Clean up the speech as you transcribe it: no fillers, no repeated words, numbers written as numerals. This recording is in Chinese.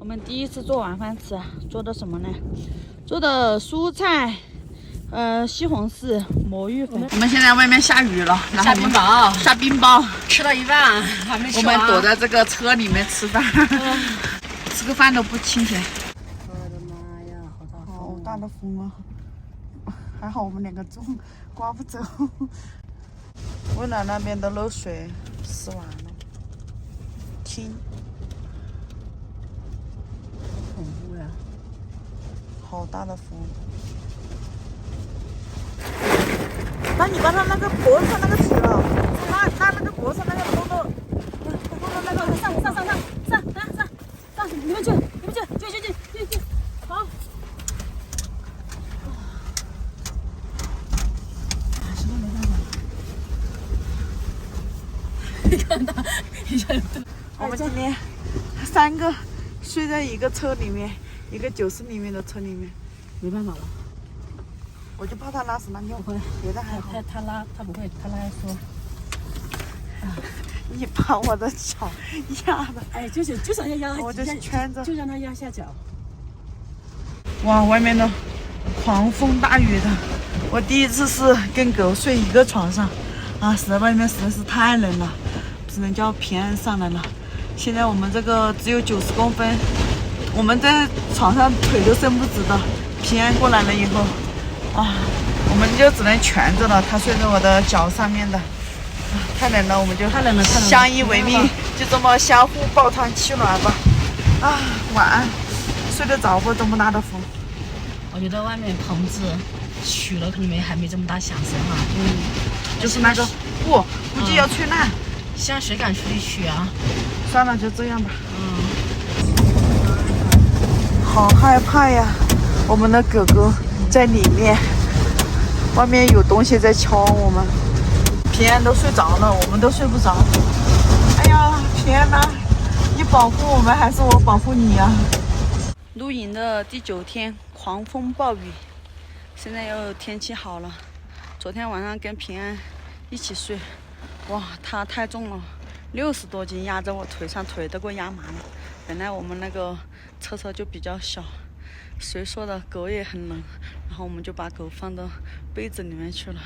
们第一次做晚饭吃，做的什么呢？做的蔬菜，西红柿、魔芋粉。我们现在外面下雨了，然后我们下冰雹，吃到一半还没吃完。我们躲在这个车里面吃饭，吃个饭都不清闲。我的妈呀，好大的风啊！还好我们两个重，刮不走。渭南那边的漏水施完了，听。恐怖呀！好大的风！那你把他那个脖子上那个起了，那个脖子上那个弄到那个上，你们去，好。什么没办法？你看他一下就。我们今天3个睡在一个车里面，一个90里面的车里面，没办法了。我就怕他拉屎拉尿，不会，别的还好。他不会，他拉说。你把我的脚压的，哎，就想要压，我就是圈着，就让他压下脚。哇，外面的狂风大雨的，我第一次是跟狗睡一个床上，啊，外面实在是太冷了，只能叫平安上来了。现在我们这个只有90公分，我们在床上腿都伸不直的。平安过来了以后，啊，我们就只能蜷着了，他睡在我的脚上面的。太冷了，我们就相依为命，就这么相互抱团取暖吧。啊，晚安，睡得着不？这么大的风。我觉得外面棚子取了，可能还没这么大响声哈。就是那个布，估计要吹烂。现在谁敢出去取啊？算了，就这样吧。好害怕呀！我们的狗狗在里面，外面有东西在敲我们。平安都睡着了，我们都睡不着。哎呀，平安呐，你保护我们还是我保护你啊？露营的第9天，狂风暴雨，现在又天气好了。昨天晚上跟平安一起睡，哇，他太重了，60多斤压在我腿上，腿都给我压麻了。本来我们那个车就比较小，谁说的狗也很冷，然后我们就把狗放到被子里面去了。